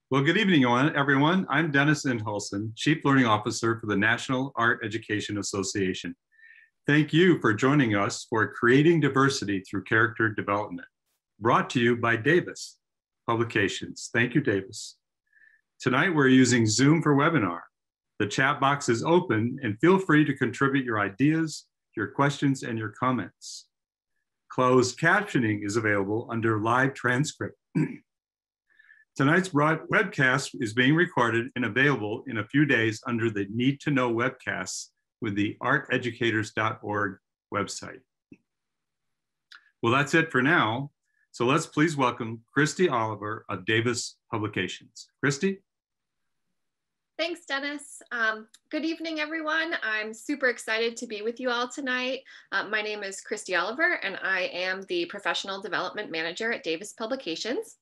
Well, good evening, everyone. I'm Dennis Inholson, Chief Learning Officer for the National Art Education Association. Thank you for joining us for Creating Diversity Through Character Development, brought to you by Davis Publications. Thank you, Davis. Tonight, we're using Zoom for webinar. The chat box is open and feel free to contribute your ideas, your questions, and your comments. Closed captioning is available under live transcript. Tonight's webcast is being recorded and available in a few days under the Need to Know webcasts with the arteducators.org website. Well, that's it for now. So let's please welcome Christy Oliver of Davis Publications. Christy? Thanks, Dennis. Good evening, everyone. I'm super excited to be with you all tonight. My name is Christy Oliver, and I am the Professional Development Manager at Davis Publications.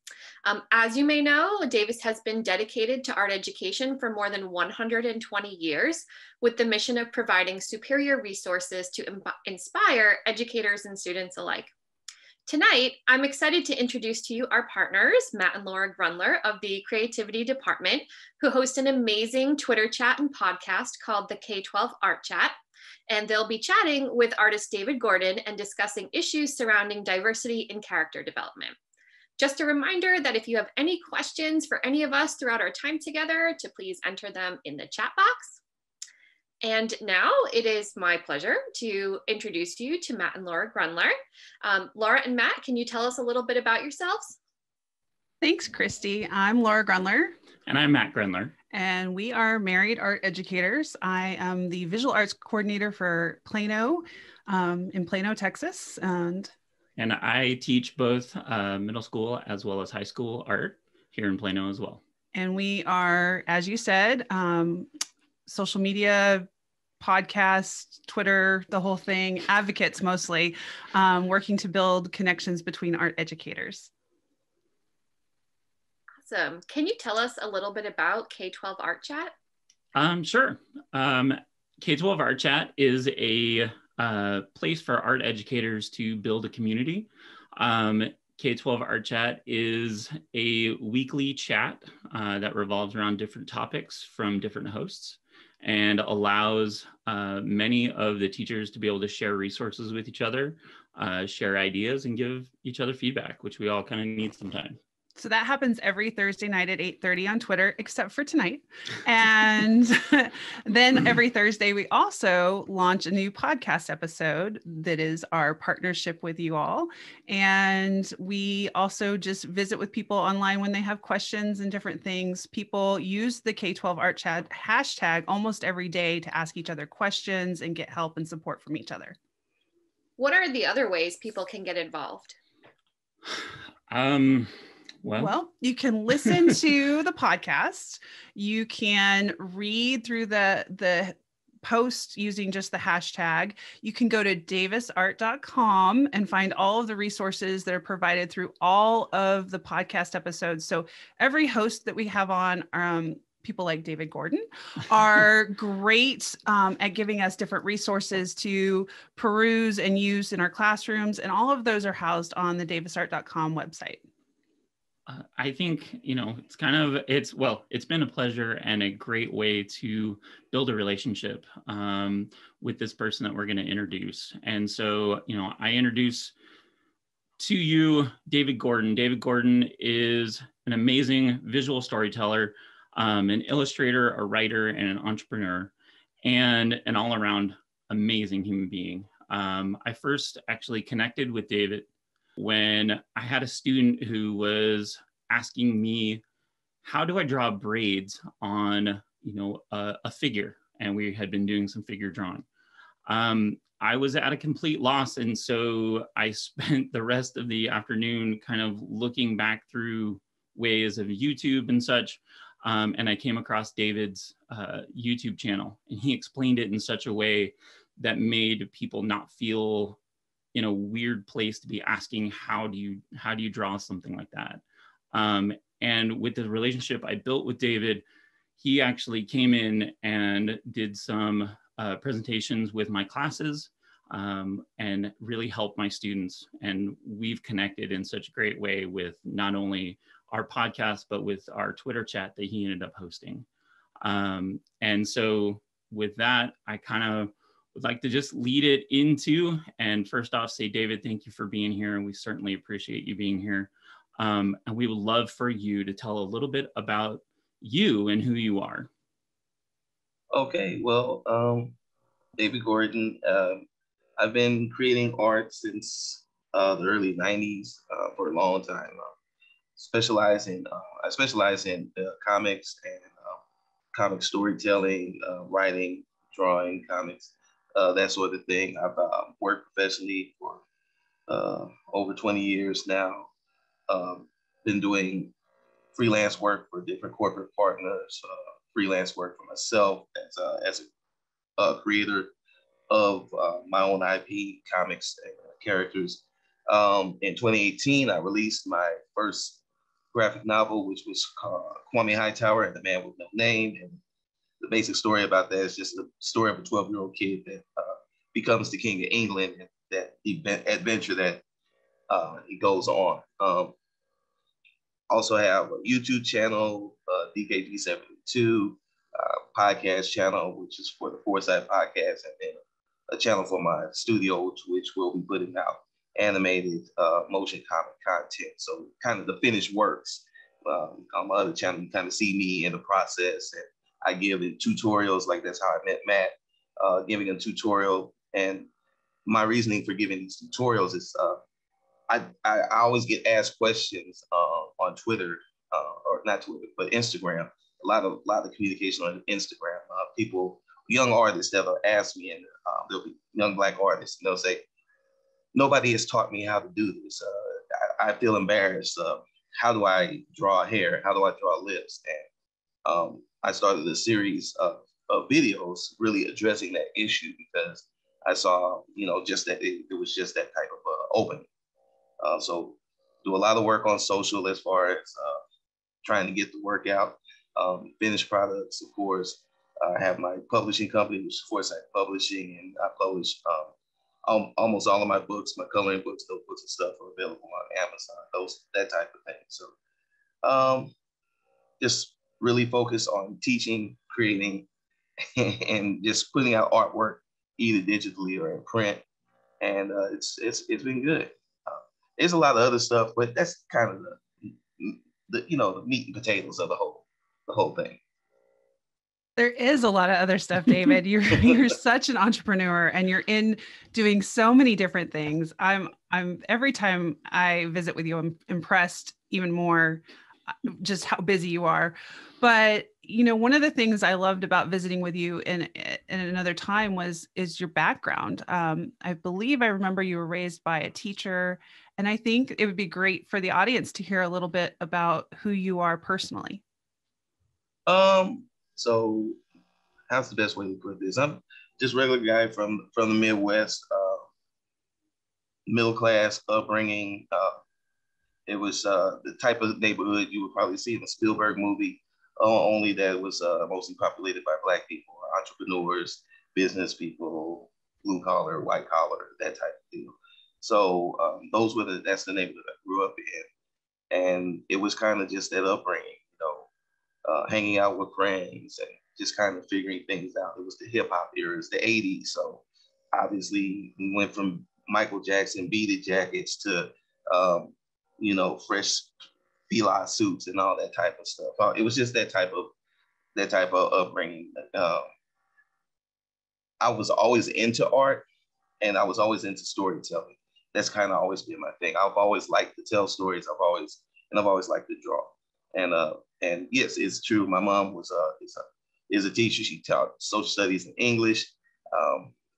As you may know, Davis has been dedicated to art education for more than 120 years, with the mission of providing superior resources to inspire educators and students alike. Tonight, I'm excited to introduce to you our partners, Matt and Laura Grundler of the Creativity Department, who host an amazing Twitter chat and podcast called the K12 Art Chat. And they'll be chatting with artist David Gorden and discussing issues surrounding diversity in character development. Just a reminder that if you have any questions for any of us throughout our time together, to please enter them in the chat box. And now it is my pleasure to introduce you to Matt and Laura Grundler. Laura and Matt, can you tell us a little bit about yourselves? Thanks, Christy. I'm Laura Grundler. And I'm Matt Grundler. And we are married art educators. I am the visual arts coordinator for Plano, in Plano, Texas. And I teach both middle school as well as high school art here in Plano as well. And we are, as you said, social media, podcasts, Twitter, the whole thing, advocates mostly, working to build connections between art educators. Awesome. Can you tell us a little bit about K12 Art Chat? Sure. K12 Art Chat is a place for art educators to build a community. K12 Art Chat is a weekly chat that revolves around different topics from different hosts, and allows many of the teachers to be able to share resources with each other, share ideas, and give each other feedback, which we all kind of need sometimes. So that happens every Thursday night at 8:30 on Twitter, except for tonight. And then every Thursday, we also launch a new podcast episode that is our partnership with you all. And we also just visit with people online when they have questions and different things. People use the K12 Art Chat hashtag almost every day to ask each other questions and get help and support from each other. What are the other ways people can get involved? Well, you can listen to the podcast. You can read through the post using just the hashtag. You can go to davisart.com and find all of the resources that are provided through all of the podcast episodes. So every host that we have on, people like David Gorden, are great at giving us different resources to peruse and use in our classrooms. And all of those are housed on the davisart.com website. I think, it's been a pleasure and a great way to build a relationship with this person that we're going to introduce. And so, I introduce to you David Gorden. David Gorden is an amazing visual storyteller, an illustrator, a writer, and an entrepreneur, and an all-around amazing human being. I first actually connected with David when I had a student who was asking me, how do I draw braids on, a figure? And we had been doing some figure drawing. I was at a complete loss. And so I spent the rest of the afternoon kind of looking back through ways of YouTube and such. And I came across David's YouTube channel, and he explained it in such a way that made people not feel in a weird place to be asking, how do you draw something like that? And with the relationship I built with David, he actually came in and did some presentations with my classes and really helped my students. And we've connected in such a great way with not only our podcast, but with our Twitter chat that he ended up hosting. And so with that, I kind of would like to just lead it into, and first off say, David, thank you for being here. And we certainly appreciate you being here. And we would love for you to tell a little bit about you and who you are. Okay, well, David Gorden. I've been creating art since the early 90s for a long time. I specialize in comics and comic storytelling, writing, drawing comics, that sort of thing. I've worked professionally for over 20 years now. Been doing freelance work for different corporate partners, freelance work for myself as a creator of my own IP, comics, and characters. In 2018, I released my first graphic novel, which was called Kwame Hightower and the Man with No Name. And the basic story about that is just the story of a 12-year-old kid that becomes the king of England, and that adventure that he goes on. Also have a YouTube channel, DKG72 podcast channel, which is for the Foresight podcast, and then a channel for my studio, which will be putting out animated motion comic content. So kind of the finished works. On my other channel, you kind of see me in the process, and I give it tutorials. Like that's how I met Matt, giving a tutorial. And my reasoning for giving these tutorials is I always get asked questions on Twitter, or not Twitter, but Instagram. A lot of communication on Instagram. People, young artists that will ask me, and there'll be young Black artists, and they'll say, nobody has taught me how to do this. I feel embarrassed. How do I draw hair? How do I draw lips? And I started a series of videos really addressing that issue, because I saw, just that it was just that type of opening. So do a lot of work on social as far as trying to get the work out. Finished products, of course. I have my publishing company, which is Foresight Publishing, and I publish almost all of my books, my coloring books, those books and stuff are available on Amazon, that type of thing. So just really focus on teaching, creating, and just putting out artwork, either digitally or in print. And it's been good. There's a lot of other stuff, but that's kind of the meat and potatoes of the whole thing. There is a lot of other stuff, David. You're such an entrepreneur, and you're in doing so many different things. I'm every time I visit with you, I'm impressed even more just how busy you are. But one of the things I loved about visiting with you in another time is your background. I believe I remember you were raised by a teacher, and I think it would be great for the audience to hear a little bit about who you are personally. So how's the best way to put this? I'm just a regular guy from the Midwest, middle class upbringing. It was the type of neighborhood you would probably see in a Spielberg movie, only that it was mostly populated by Black people, entrepreneurs, business people, blue collar, white collar, that type of deal. So that's the neighborhood I grew up in. And it was kind of just that upbringing, hanging out with friends and just kind of figuring things out. It was the hip hop era, the 80s. So obviously we went from Michael Jackson beaded jackets to, fresh Fila suits and all that type of stuff. It was just that type of upbringing. I was always into art, and I was always into storytelling. That's kind of always been my thing. I've always liked to tell stories. I've always liked to draw. And yes, it's true. My mom is a teacher. She taught social studies and English.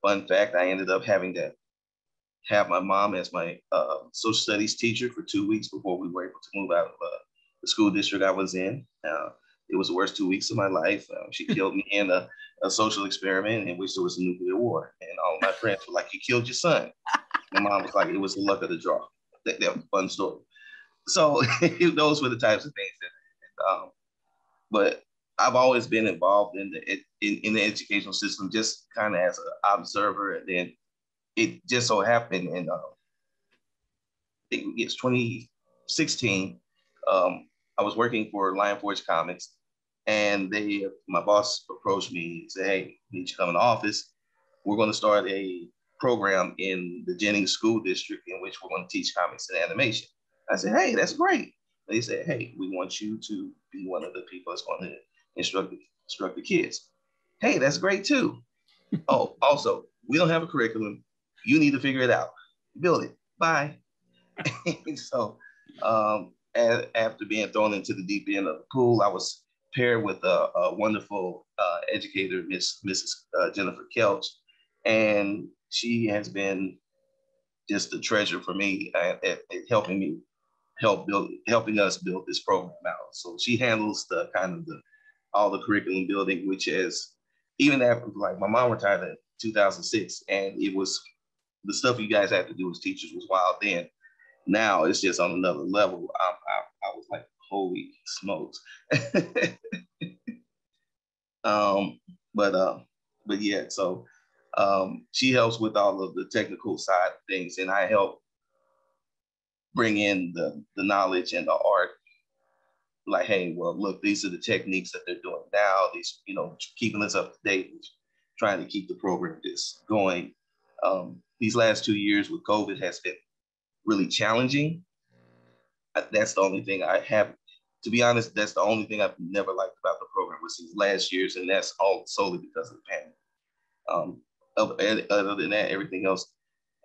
Fun fact, I ended up having to have my mom as my social studies teacher for 2 weeks before we were able to move out of the school district I was in. It was the worst 2 weeks of my life. She killed me in a social experiment in which there was a nuclear war. And all of my friends were like, "You killed your son." My mom was like, "It was the luck of the draw." That was a fun story. So those were the types of things but I've always been involved in the educational system, just kind of as an observer. And then it just so happened in I think it's 2016, I was working for Lion Forge Comics, and my boss approached me and said, "Hey, need you to come in the office. We're going to start a program in the Jennings School District in which we're going to teach comics and animation." I said, "Hey, that's great." They said, "Hey, we want you to be one of the people that's going to instruct the kids." Hey, that's great too. Oh, also, we don't have a curriculum. You need to figure it out. Build it. Bye. So after being thrown into the deep end of the pool, I was paired with a wonderful educator, Mrs. Jennifer Kelch, and she has been just a treasure for me at helping us build this program out. So she handles the kind of all the curriculum building, which is even after, like, my mom retired in 2006, and it was the stuff you guys had to do as teachers was wild then. Now it's just on another level. I was like, holy smokes. But yeah, so she helps with all of the technical side of things, and I help bring in the knowledge and the art. Like, hey, well, look, these are the techniques that they're doing now. These, keeping us up to date, trying to keep the program just going. These last 2 years with COVID has been really challenging. That's the only thing I have, to be honest, that's the only thing I've never liked about the program was these last years, and that's all solely because of the pandemic. Other than that, everything else,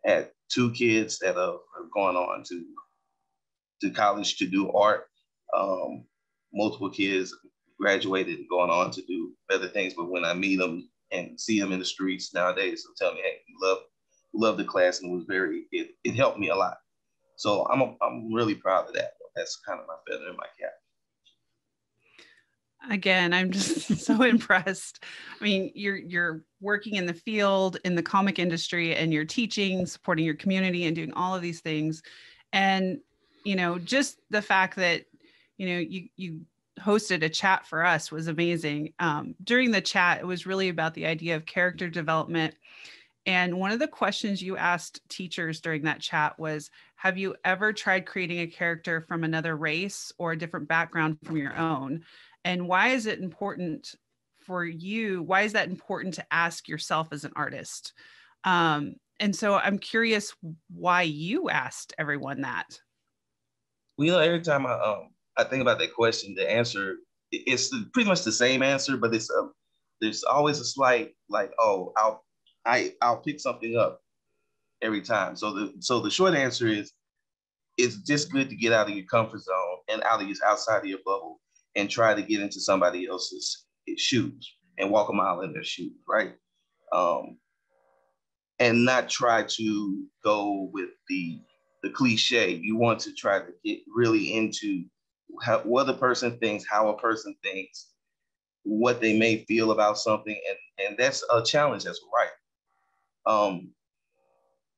had 2 kids that are going on to college to do art. Multiple kids graduated and going on to do better things, but when I meet them and see them in the streets nowadays, they'll tell me, "Hey, love the class," and it helped me a lot. So I'm really proud of that. That's kind of my feather in my cap. Again, I'm just so impressed. I mean, you're working in the field, in the comic industry, and you're teaching, supporting your community, and doing all of these things. And, just the fact that, you hosted a chat for us was amazing. During the chat, it was really about the idea of character development. And one of the questions you asked teachers during that chat was, have you ever tried creating a character from another race or a different background from your own? And why is it important for you? Why is that important to ask yourself as an artist? And so I'm curious why you asked everyone that. Well, every time I think about that question, the answer, it's pretty much the same answer, but there's always a slight, like, oh, I'll pick something up every time. So the short answer is, it's just good to get out of your comfort zone and outside of your bubble and try to get into somebody else's shoes and walk a mile in their shoes, right? And not try to go with the cliche. You want to try to get really into what a person thinks, how a person thinks, what they may feel about something, and that's a challenge as a writer.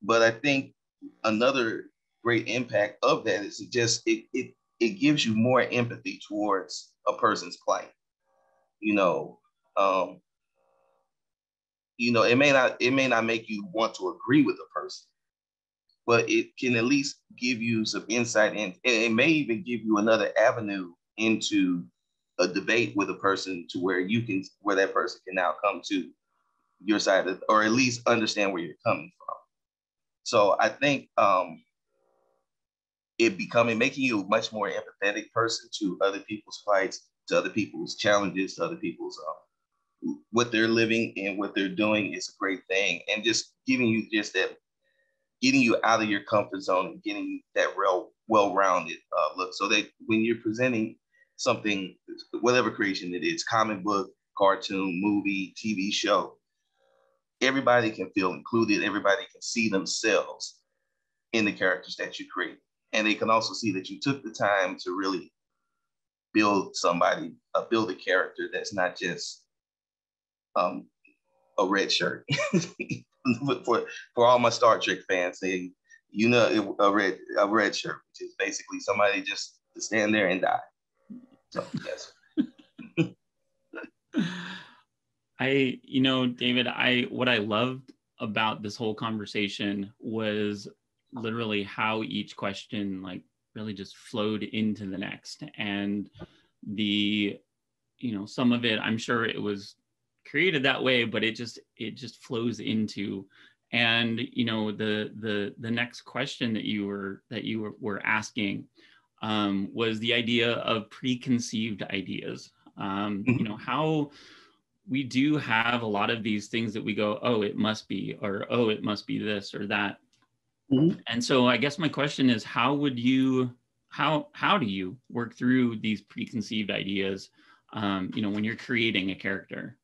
But I think another great impact of that is it gives you more empathy towards a person's plight. It may not make you want to agree with a person, but it can at least give you some insight, and it may even give you another avenue into a debate with a person to where that person can now come to your side or at least understand where you're coming from. So I think making you a much more empathetic person to other people's plights, to other people's challenges, to other people's what they're living and what they're doing is a great thing. And just giving you out of your comfort zone and getting you that real well-rounded look, so that when you're presenting something, whatever creation it is, comic book, cartoon, movie, TV show, everybody can feel included. Everybody can see themselves in the characters that you create. And they can also see that you took the time to really build a character that's not just a red shirt. for all my Star Trek fans, a red shirt, which is basically somebody just to stand there and die. So yes. David, what I loved about this whole conversation was literally how each question really just flowed into the next. And the, some of it, I'm sure it was created that way, but it just flows into. And the next question that you were asking was the idea of preconceived ideas. How we do have a lot of these things that we go, oh, it must be, or oh, it must be this or that. Mm-hmm. And so I guess my question is, how do you work through these preconceived ideas, when you're creating a character?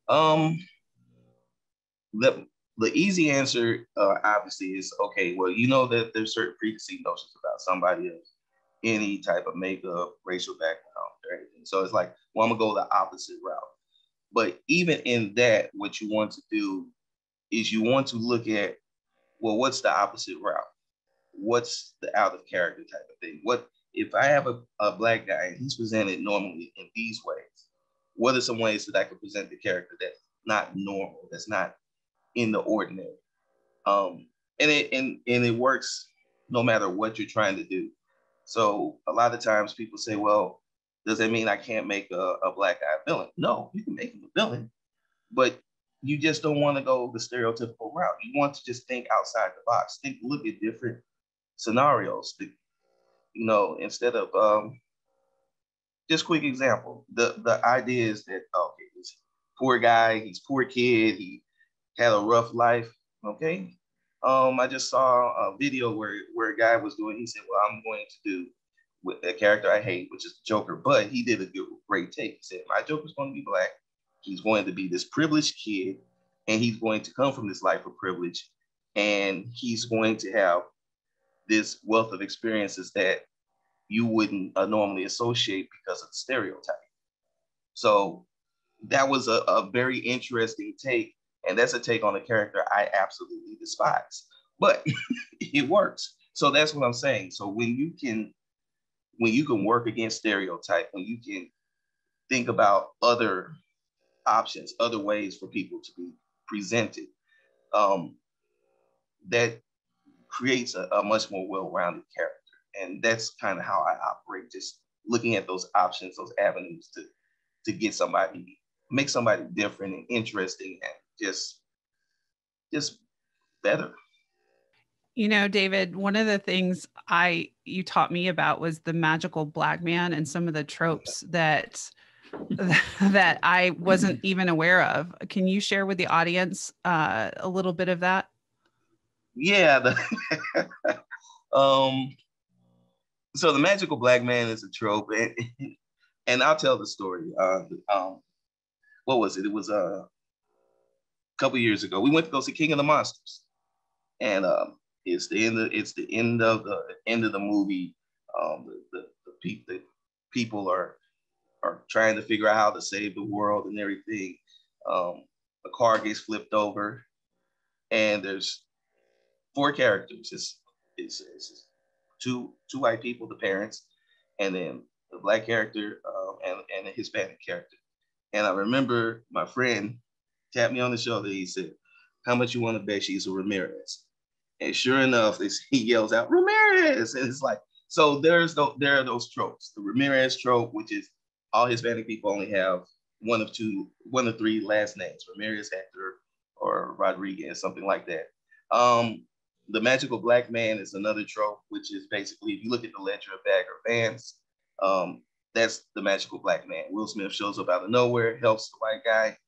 The easy answer, obviously, is okay. Well, that there's certain preconceived notions about somebody of any type of makeup, racial background, or anything. So it's like, well, I'm gonna go the opposite route. But even in that, what you want to do is you want to look at, well, what's the opposite route? What's the out of character type of thing? What if I have a Black guy and he's presented normally in these ways? What are some ways that I could present the character that's not normal, that's not in the ordinary? And it works no matter what you're trying to do. So a lot of times people say, well, does that mean I can't make a Black guy a villain? No, you can make him a villain, but you just don't want to go the stereotypical route. You want to just think outside the box, look at different scenarios, instead of, just quick example. The idea is that, okay, this poor guy, he's poor kid, he had a rough life, okay? I just saw a video where a guy was doing, he said, well, I'm going to do with a character I hate, which is the Joker, but he did a great take. He said, my Joker's going to be Black. He's going to be this privileged kid, and he's going to come from this life of privilege, and he's going to have this wealth of experiences that you wouldn't normally associate because of the stereotype. So that was a very interesting take, and that's a take on a character I absolutely despise, but it works. So that's what I'm saying. So when you can work against stereotype, when you can think about other options, other ways for people to be presented, that creates a much more well-rounded character. And that's kind of how I operate, just looking at those options, those avenues to get somebody, make somebody different and interesting and just better. David, one of the things you taught me about was the magical Black man and some of the tropes that I wasn't even aware of. Can you share with the audience a little bit of that? Yeah. So the magical Black man is a trope, and I'll tell the story. What was it? It was a couple years ago. We went to go see King of the Monsters, and it's the end of the movie. The people are trying to figure out how to save the world and everything. A car gets flipped over, and there's 4 characters. It's two white people, the parents, and then the Black character and a Hispanic character. And I remember my friend tapped me on the shoulder. He said, "How much you want to bet she's a Ramirez?" And sure enough, he yells out, "Ramirez!" And it's like, so there are those tropes. The Ramirez trope, which is all Hispanic people only have one of 3 last names, Ramirez, Hector, or Rodriguez, something like that. The magical Black man is another trope, which is basically, if you look at the Ledger of Bagger Vance, that's the magical Black man. Will Smith shows up out of nowhere, helps the white guy.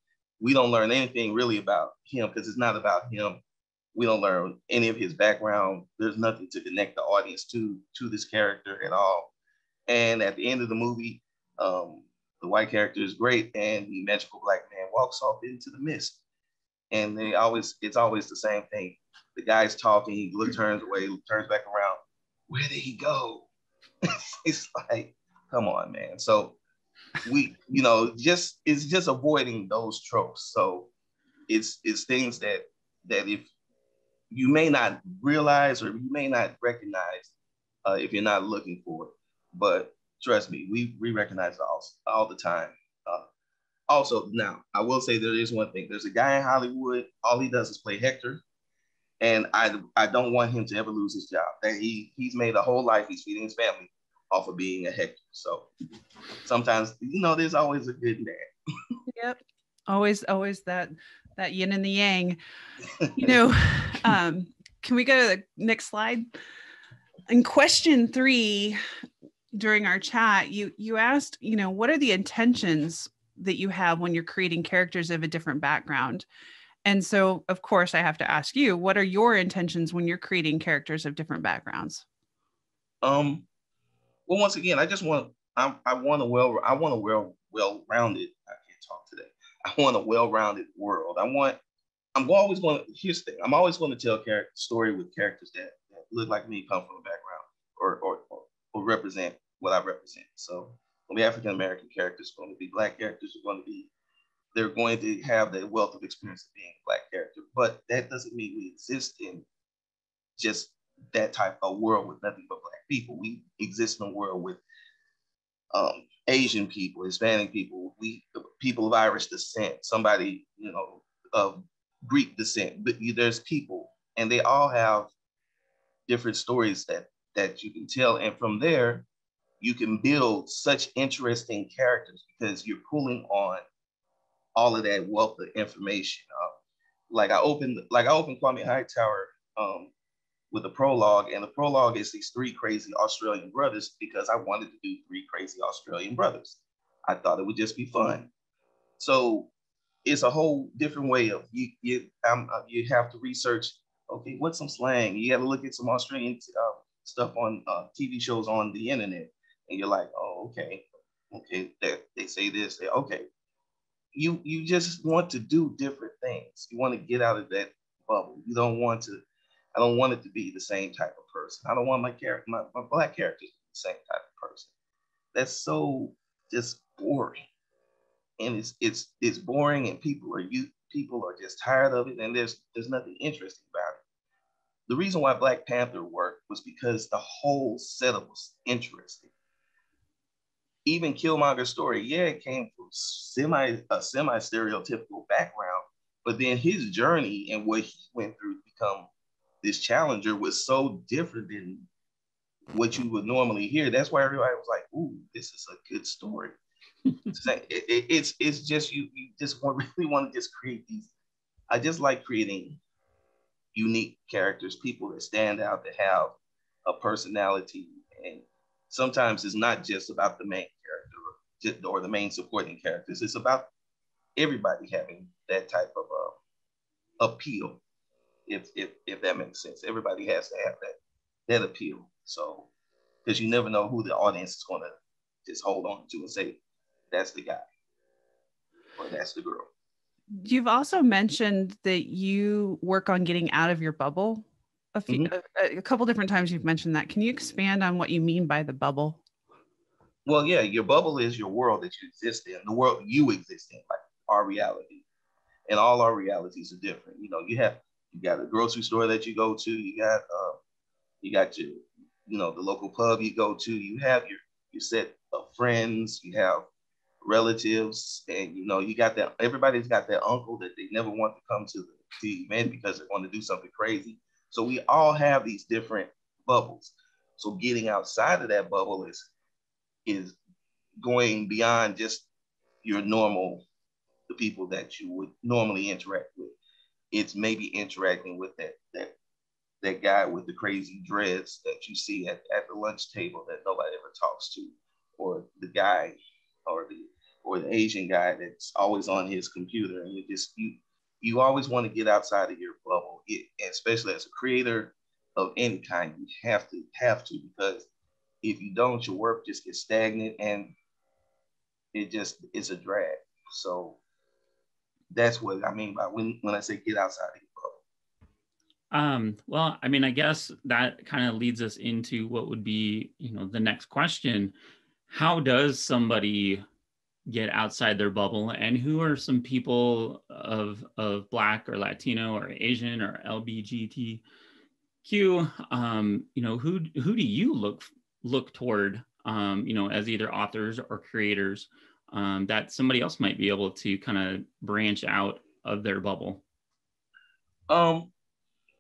We don't learn anything really about him because it's not about him. We don't learn any of his background. There's nothing to connect the audience to this character at all. And at the end of the movie, the white character is great, and the magical Black man walks off into the mist. And it's always the same thing. The guy's talking, he turns away, turns back around. Where did he go? It's like, come on, man. So it's just avoiding those tropes. So it's things that if you may not realize or you may not recognize if you're not looking for it. But trust me, we recognize it all the time. Also, now, I will say there is one thing. There's a guy in Hollywood, all he does is play Hector. And I don't want him to ever lose his job. That he's made a whole life, he's feeding his family off of being a Hector. So sometimes, there's always a good and bad. Yep. Always that yin and the yang. Can we go to the next slide? In question 3, during our chat, you asked, what are the intentions that you have when you're creating characters of a different background? And so, of course, I have to ask you, what are your intentions when you're creating characters of different backgrounds? Well, once again, I want a well-rounded. I can't talk today. I want a well-rounded world. I'm always going to tell a story with characters that look like me, come from a background, or represent what I represent. So, when the African American characters are going to be Black characters, they're going to have the wealth of experience of being a Black character. But that doesn't mean we exist in just that type of world with nothing but Black people. We exist in a world with Asian people, Hispanic people, people of Irish descent, somebody, of Greek descent. But there's people, and they all have different stories that you can tell. And from there, you can build such interesting characters because you're pulling on all of that wealth of information. Like I opened Kwame Hightower with a prologue, and the prologue is these 3 crazy Australian brothers because I wanted to do 3 crazy Australian brothers. I thought it would just be fun. So it's a whole different way of you have to research. Okay, what's some slang? You got to look at some Australian stuff on TV shows on the internet, and you're like, oh, okay, they say this. Okay, you just want to do different things. You want to get out of that bubble. You don't want to. I don't want it to be the same type of person. I don't want my Black characters to be the same type of person. That's so just boring, and it's boring, and people are just tired of it, and there's nothing interesting about it. The reason why Black Panther worked was because the whole setup was interesting. Even Killmonger's story, it came from a semi-stereotypical background, but then his journey and what he went through to become this challenger was so different than what you would normally hear. That's why everybody was like, ooh, this is a good story. It's just, you just really want to just create these. I just like creating unique characters, people that stand out, that have a personality. And sometimes it's not just about the main character or the main supporting characters. It's about everybody having that type of appeal, if that makes sense. Everybody has to have that appeal. So, because you never know who the audience is going to just hold on to and say, that's the guy or that's the girl. You've also mentioned that you work on getting out of your bubble. A couple different times you've mentioned that. Can you expand on what you mean by the bubble? Well, yeah, your bubble is your world that you exist in, the world you exist in, like our reality. And all our realities are different. You got a grocery store that you go to, you got your, the local pub you go to, you have your set of friends, you have relatives, and you got that. Everybody's got that uncle that they never want to come to the event because they want to do something crazy. So we all have these different bubbles. So getting outside of that bubble is going beyond just your normal, the people that you would normally interact with. It's maybe interacting with that guy with the crazy dreads that you see at the lunch table that nobody ever talks to, or the guy or the Asian guy that's always on his computer. And you always want to get outside of your bubble, especially as a creator of any kind. You have to, because if you don't, your work just gets stagnant and it's a drag. So that's what I mean by when I say get outside of your bubble. Well, I mean, I guess that kind of leads us into what would be, the next question. How does somebody get outside their bubble, and who are some people of Black or Latino or Asian or LGBTQ? Who do you look toward, as either authors or creators, that somebody else might be able to kind of branch out of their bubble?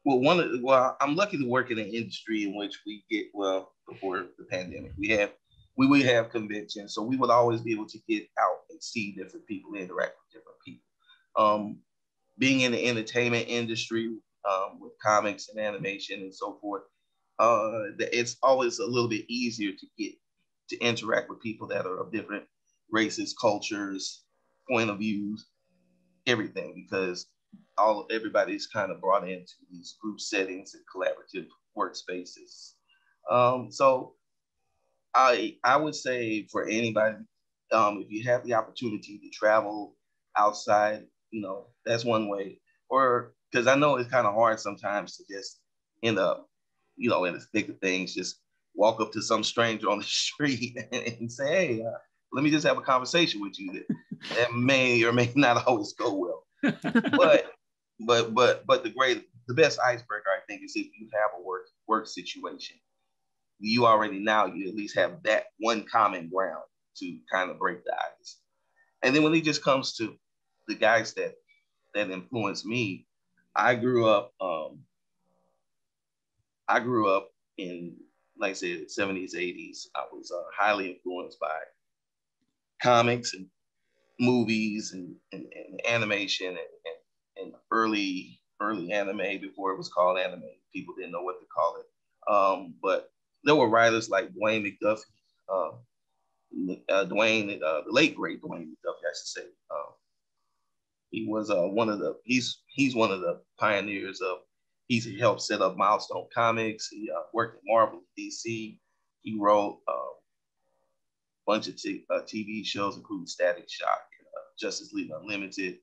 Well, I'm lucky to work in an industry in which we get, well, before the pandemic, we would have conventions, so we would always be able to get out and see different people, interact with different people. Being in the entertainment industry with comics and animation and so forth, it's always a little bit easier to interact with people that are of different races, cultures, point of views, everything, because everybody's kind of brought into these group settings and collaborative workspaces. So I would say for anybody, if you have the opportunity to travel outside, that's one way. Or because I know it's kind of hard sometimes to just end up, in the thick of things, just walk up to some stranger on the street and say, hey, let me just have a conversation with you. That may or may not always go well. but the best icebreaker, I think, is if you have a work situation, you at least have that one common ground to kind of break the ice. And then when it just comes to the guys that influenced me, I grew up in, like I said, 70s, 80s. I was highly influenced by comics and movies and animation and early anime before it was called anime. People didn't know what to call it. But there were writers like Dwayne McDuffie, the late great Dwayne McDuffie, I should say. He was he's one of the pioneers of. He's helped set up Milestone Comics. He worked at Marvel, DC. He wrote a bunch of TV shows, including Static Shock and Justice League Unlimited.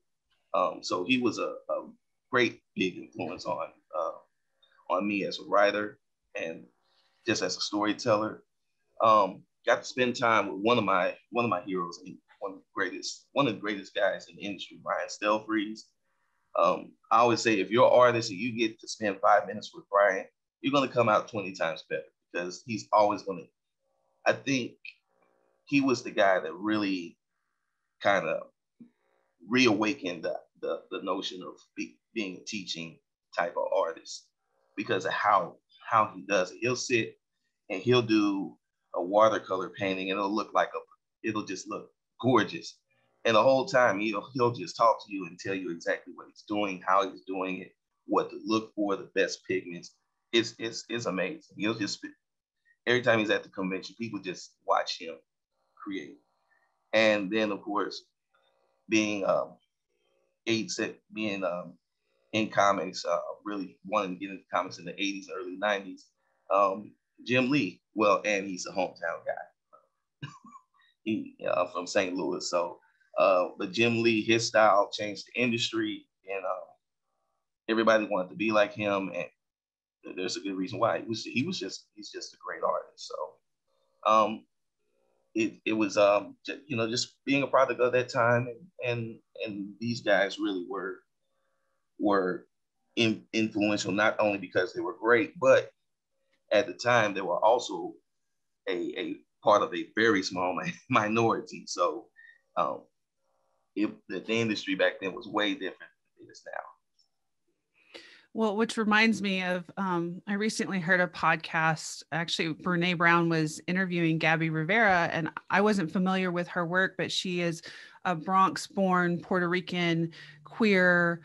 So he was a great big influence on me as a writer and just as a storyteller. Got to spend time with one of my heroes and one of the greatest guys in the industry, Brian Stelfreeze. I always say, if you're an artist and you get to spend 5 minutes with Brian, you're going to come out 20 times better, because he's always going to. I think he was the guy that really kind of reawakened the notion of being a teaching type of artist, because of how he does it. He'll sit and he'll do a watercolor painting, and it'll just look gorgeous. And the whole time he'll just talk to you and tell you exactly what he's doing, how he's doing it, what to look for, the best pigments. It's amazing. He'll just, every time he's at the convention, people just watch him create. And then, of course, being in comics, really wanting to get into comics in the 80s, early 90s. Jim Lee, and he's a hometown guy. He from St. Louis. So, but Jim Lee, his style changed the industry, and everybody wanted to be like him. And there's a good reason why. He's just a great artist. So, it was just being a product of that time, and these guys really were influential, not only because they were great, but at the time they were also a part of a very small minority. So the industry back then was way different than it is now. Well, which reminds me of, I recently heard a podcast. Actually, Brene Brown was interviewing Gabby Rivera, and I wasn't familiar with her work, but she is a Bronx-born Puerto Rican queer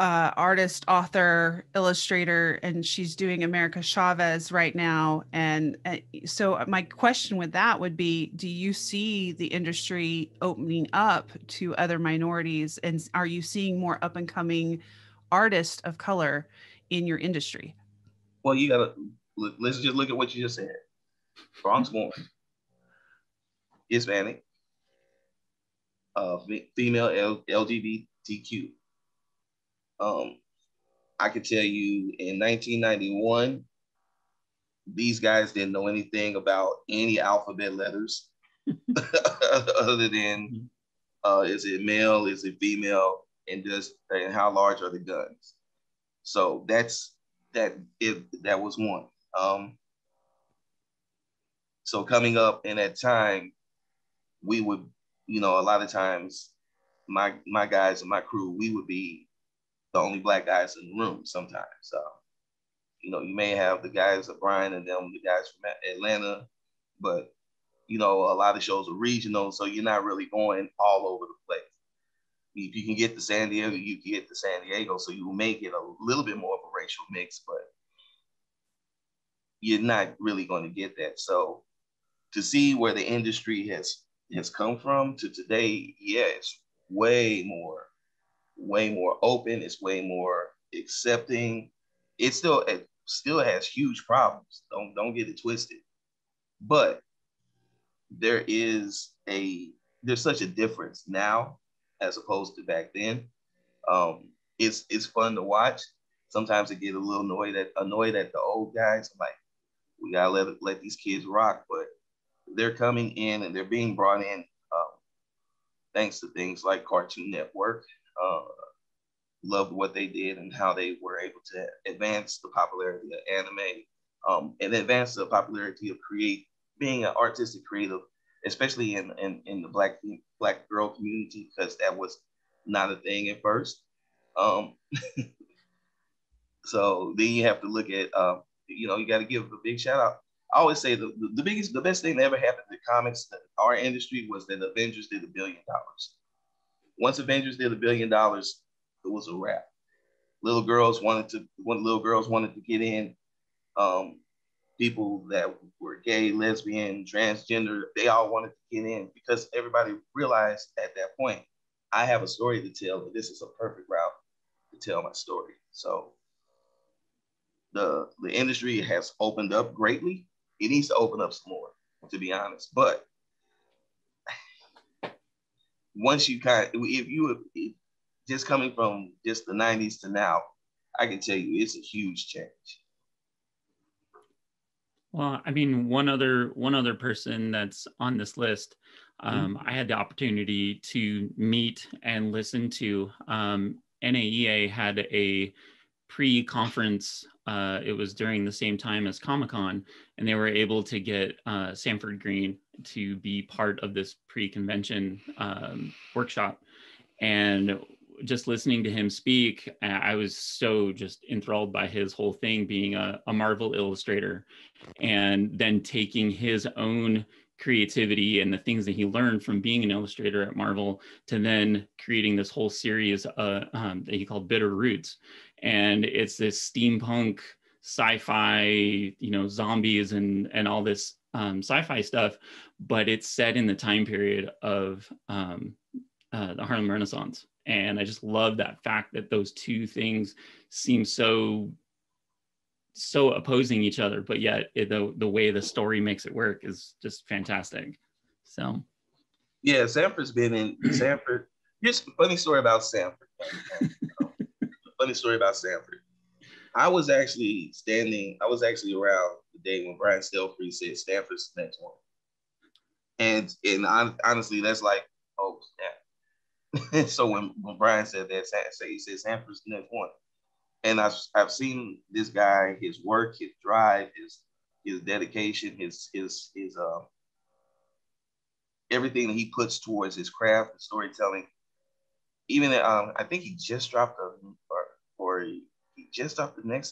artist, author, illustrator, and she's doing America Chavez right now. And so my question with that would be, do you see the industry opening up to other minorities? And are you seeing more up and coming artists of color in your industry? Well, let's just look at what you just said. Bronx born, Hispanic, female, LGBTQ. I could tell you in 1991, these guys didn't know anything about any alphabet letters other than is it male, is it female, and how large are the guns. So that was one. So coming up in that time, we would, a lot of times my guys and my crew, we would be the only Black guys in the room sometimes. You know, you may have the guys of Brian and them, the guys from Atlanta, but you know, a lot of shows are regional, so you're not really going all over the place. If you can get to San Diego, you can get to San Diego, so you may get a little bit more of a racial mix, but you're not really going to get that. So to see where the industry has come from to today, yeah, it's way more open. It's way more accepting. It still has huge problems. Don't get it twisted. But there's such a difference now as opposed to back then. It's fun to watch. Sometimes I get a little annoyed at the old guys. I'm like, we gotta let these kids rock, but they're coming in and they're being brought in thanks to things like Cartoon Network. Loved what they did and how they were able to advance the popularity of anime, and advance the popularity of being an artistic creative, especially in the black girl community, because that was not a thing at first. So then you have to look at, you got to give a big shout out. I always say the best thing that ever happened to comics, our industry, was that Avengers did $1 billion. Once Avengers did $1 billion, it was a wrap. Little girls wanted to get in. People that were gay, lesbian, transgender, they all wanted to get in because everybody realized at that point, I have a story to tell, and this is a perfect route to tell my story. So the industry has opened up greatly. It needs to open up some more, to be honest. But once you if just coming from just the 90s to now, I can tell you it's a huge change. Well, I mean, one other person that's on this list, I had the opportunity to meet and listen to. NAEA had a pre-conference. It was during the same time as Comic-Con, and they were able to get Sanford Green to be part of this pre-convention workshop. And just listening to him speak, I was so just enthralled by his whole thing, being a Marvel illustrator, and then taking his own creativity and the things that he learned from being an illustrator at Marvel to then creating this whole series that he called Bitter Roots. And it's this steampunk sci-fi, zombies and all this sci-fi stuff, but it's set in the time period of the Harlem Renaissance. And I just love that fact that those two things seem so opposing each other, but yet the way the story makes it work is just fantastic. So yeah, Sanford's been in Sanford. Here's a funny story about Sanford. Funny story about Sanford. I was actually around the day when Brian Stelfree said Stanford's the next one. And honestly, that's like, oh snap. So when Brian said that, he said Sanford's the next one. And I've seen this guy, his work, his drive, his dedication, his everything that he puts towards his craft and storytelling. Even I think he just dropped the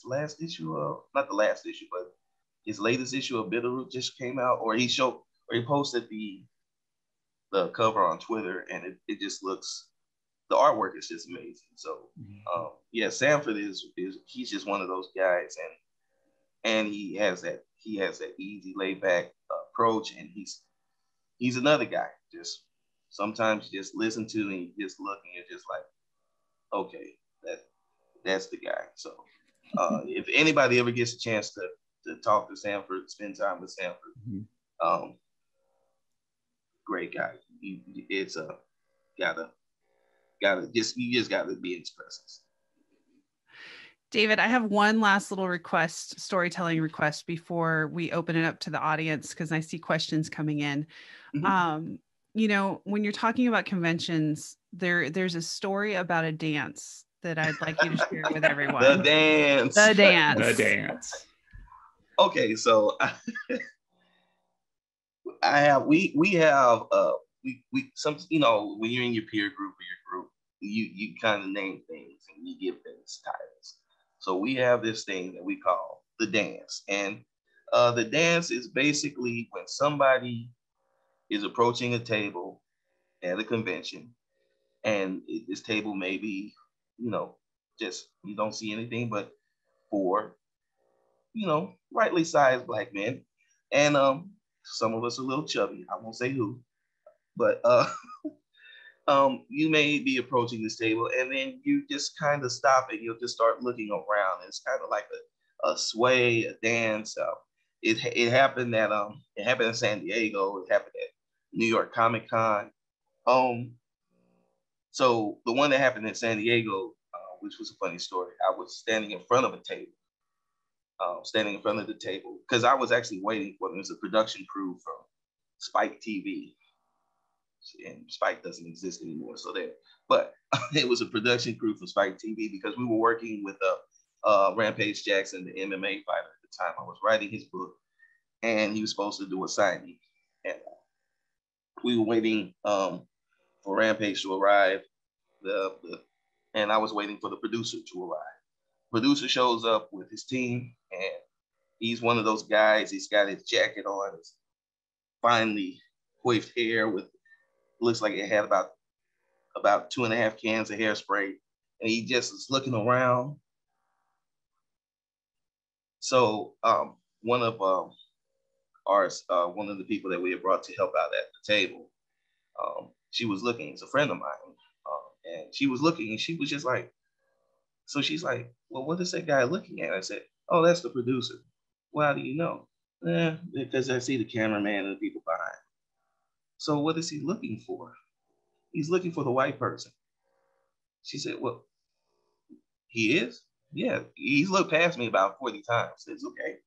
last issue of, not the last issue, but his latest issue of Bitterroot just came out, or he posted the cover on Twitter, and it just looks, the artwork is just amazing. So yeah, Sanford he's just one of those guys, and he has that easy laid back approach, and he's another guy. Just sometimes you just listen to and you just look and you're just like, okay, that's the guy. So if anybody ever gets a chance to talk to Sanford, spend time with Sanford, great guy. It's you just gotta be in his presence. David, I have one last little storytelling request before we open it up to the audience, because I see questions coming in. When you're talking about conventions, there's a story about a dance that I'd like you to share with everyone. The dance. Okay, so we have some, when you're in your peer group or your group, you kind of name things and you give things titles. So we have this thing that we call the dance. And the dance is basically when somebody is approaching a table at a convention, and this table may be, just you don't see anything but four, rightly sized Black men. And some of us are a little chubby. I won't say who, but you may be approaching this table, and then you just kind of stop and you'll just start looking around. It's kind of like a sway, a dance. It happened it happened in San Diego. It happened at New York Comic Con. So the one that happened in San Diego, which was a funny story, I was standing in front of a table, because I was actually waiting for them. It was a production crew from Spike TV. And Spike doesn't exist anymore, so there. But it was a production crew for Spike TV because we were working with Rampage Jackson, the MMA fighter at the time. I was writing his book, and he was supposed to do a signing. And we were waiting for Rampage to arrive, and I was waiting for the producer to arrive. Producer shows up with his team, and he's one of those guys. He's got his jacket on, his finely coiffed hair with, looks like it had about 2.5 cans of hairspray, and he just is looking around. So one of one of the people that we had brought to help out at the table, she was looking. It's a friend of mine, and she was looking, and she was just like, so she's like, well, what is that guy looking at? I said, oh, that's the producer. Well, how do you know? Because I see the cameraman and the people behind. So what is he looking for? He's looking for the white person. She said, well, he is? Yeah, he's looked past me about 40 times. It's okay.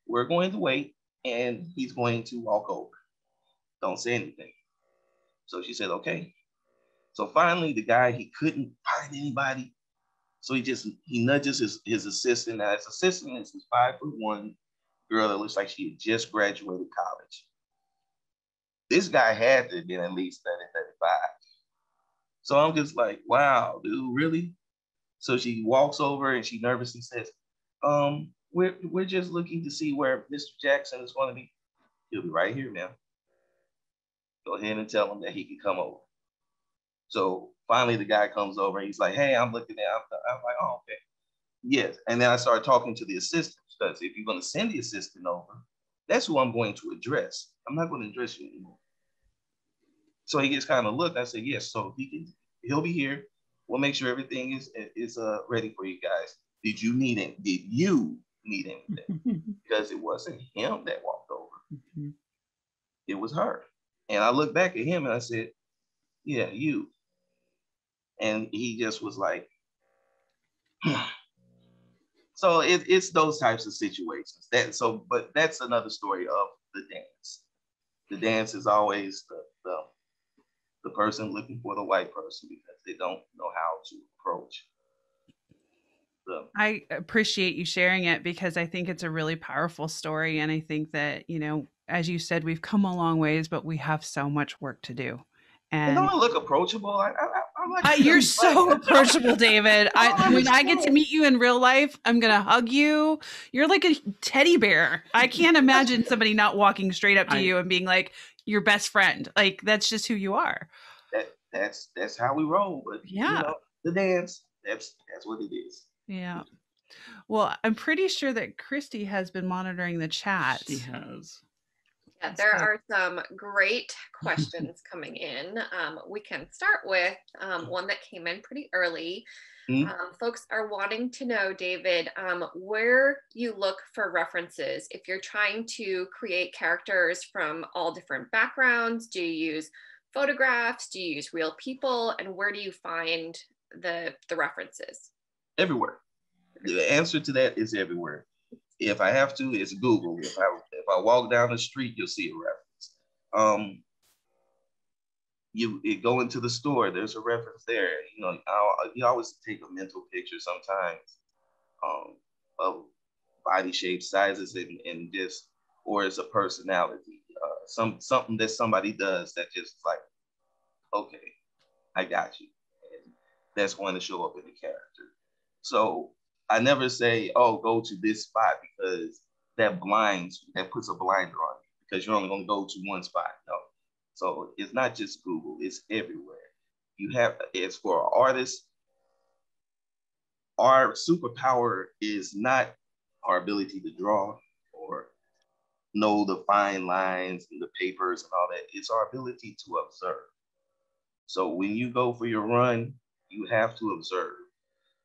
We're going to wait, and he's going to walk over. Don't say anything. So she said, okay. So finally, the guy, he couldn't find anybody. So he nudges his assistant. Now, his assistant is this 5'1" girl that looks like she had just graduated college. This guy had to have been at least 30, 35. So I'm just like, wow, dude, really? So she walks over and she nervously says, we're just looking to see where Mr. Jackson is going to be. He'll be right here, ma'am. Go ahead and tell him that he can come over. So finally the guy comes over and he's like, hey, I'm looking at, I'm like, oh, okay. Yes. And then I started talking to the assistant, because if you're going to send the assistant over, that's who I'm going to address. I'm not going to address you anymore. So he just kind of looked. I said, yes. So he'll be here. We'll make sure everything is ready for you guys. Did you need anything? Because it wasn't him that walked over. It was her. And I looked back at him and I said, yeah, you. And he just was like, so it's those types of situations. But that's another story of the dance. The dance is always the person looking for the white person because they don't know how to approach them. I appreciate you sharing it because I think it's a really powerful story. And I think that, as you said, we've come a long ways, but we have so much work to do. And don't I look approachable? I'm like, you're so approachable, David. When I get to meet you in real life, I'm going to hug you. You're like a teddy bear. I can't imagine somebody not walking straight up to you and being like your best friend. Like, that's just who you are. That's how we roll. But yeah, the dance, that's what it is. Yeah. Well, I'm pretty sure that Christy has been monitoring the chat. She has. Yeah, there are some great questions coming in. We can start with one that came in pretty early. Folks are wanting to know, David, where you look for references. If you're trying to create characters from all different backgrounds, do you use photographs? Do you use real people? And where do you find the references? Everywhere. The answer to that is everywhere. If I have to, it's Google. If I walk down the street, you'll see a reference. You go into the store, there's a reference there. You always take a mental picture sometimes of body shape, sizes, and just, or it's a personality, something that somebody does that just like, okay, I got you. that's going to show up in the character. So I never say, oh, go to this spot, because that puts a blinder on you, because you're only going to go to one spot. No. So it's not just Google, it's everywhere. As for artists, our superpower is not our ability to draw or know the fine lines and the papers and all that. It's our ability to observe. So when you go for your run, you have to observe.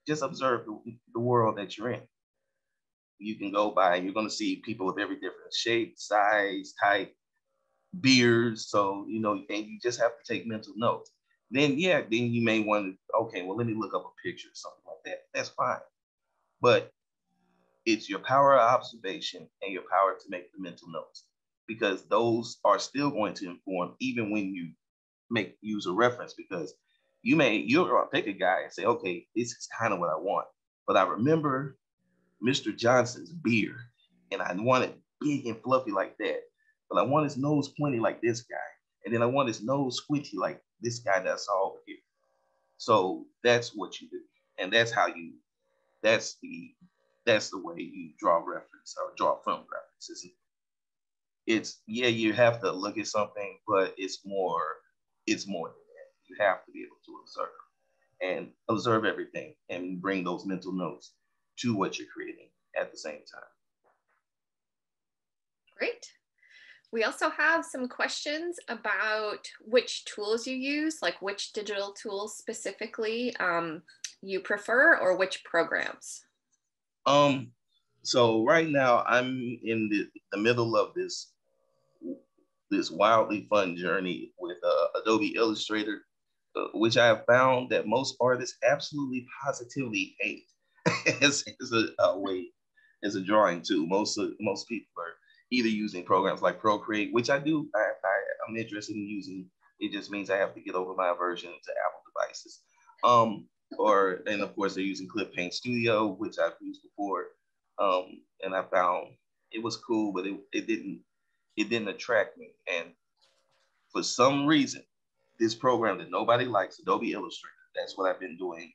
Just observe the world that you're in. You can go by and you're going to see people of every different shape, size, type, beards. So, and you just have to take mental notes. Then you may want to, okay, well, let me look up a picture or something like that. That's fine. But it's your power of observation and your power to make the mental notes, because those are still going to inform even when you use a reference, because you'll pick a guy and say, okay, this is kind of what I want, but I remember Mr. Johnson's beard and I want it big and fluffy like that, but I want his nose pointy like this guy, and then I want his nose squinty like this guy that I saw over here. So that's what you do, and that's the way you draw reference or draw from references. You have to look at something, but it's more than that. You have to be able to observe everything and bring those mental notes to what you're creating at the same time. Great. We also have some questions about which tools you use, like which digital tools specifically you prefer, or which programs. So right now I'm in the middle of this wildly fun journey with Adobe Illustrator, which I have found that most artists absolutely positively hate as a drawing tool. Most people are either using programs like Procreate, which I do. I'm interested in using. It just means I have to get over my aversion to Apple devices. And of course they're using Clip Paint Studio, which I've used before. And I found it was cool, but it didn't attract me. And for some reason, this program that nobody likes, Adobe Illustrator, that's what I've been doing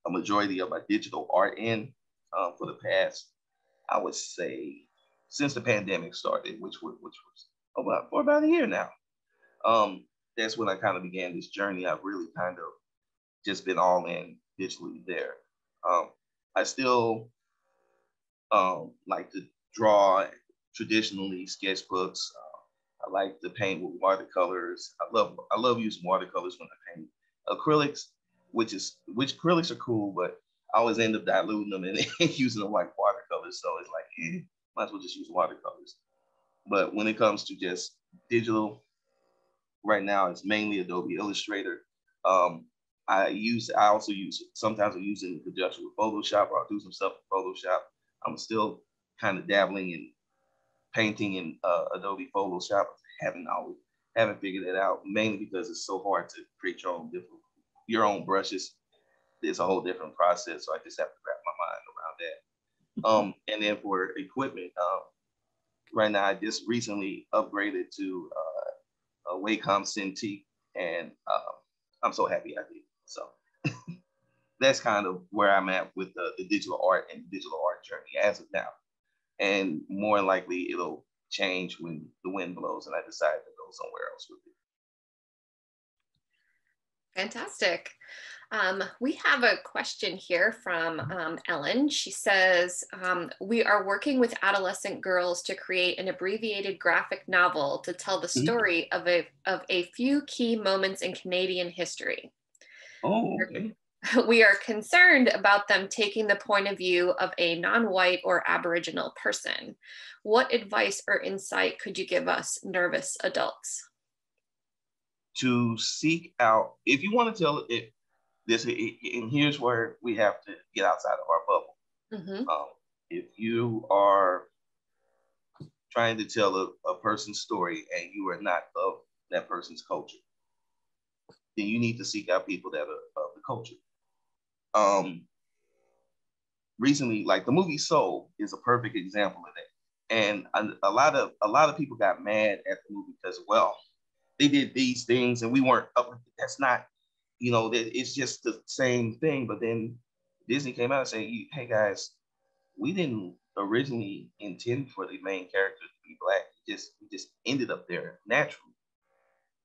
a majority of my digital art in for the past, I would say, since the pandemic started, which was for about a year now. That's when I kind of began this journey. I've really kind of just been all in digitally there. I still like to draw traditionally sketchbooks. I like to paint with watercolors. I love using watercolors when I paint. Acrylics, which acrylics are cool, but I always end up diluting them and using them like watercolors. So it's like, might as well just use watercolors. But when it comes to just digital, right now it's mainly Adobe Illustrator. Sometimes I use it in conjunction with Photoshop, or I'll do some stuff in Photoshop. I'm still kind of dabbling in painting in Adobe Photoshop. Haven't figured it out, mainly because it's so hard to create your own brushes. It's a whole different process, so I just have to wrap my mind around that. And then for equipment, right now I just recently upgraded to a Wacom Cintiq, and I'm so happy I did. So that's kind of where I'm at with the digital art and digital art journey as of now. And more likely it'll change when the wind blows and I decide to go somewhere else with it. Fantastic. We have a question here from Ellen. She says, we are working with adolescent girls to create an abbreviated graphic novel to tell the story of a few key moments in Canadian history. Oh, okay. We are concerned about them taking the point of view of a non-white or Aboriginal person. What advice or insight could you give us nervous adults? To seek out, if you want to tell it, and here's where we have to get outside of our bubble. Mm-hmm. If you are trying to tell a person's story and you are not of that person's culture, then you need to seek out people that are of the culture. Recently, like the movie Soul is a perfect example of that. And a lot of people got mad at the movie because, well, they did these things and we weren't. That's not you know, that it's just the same thing. But then Disney came out and said, hey guys, we didn't originally intend for the main character to be Black. We just ended up there naturally.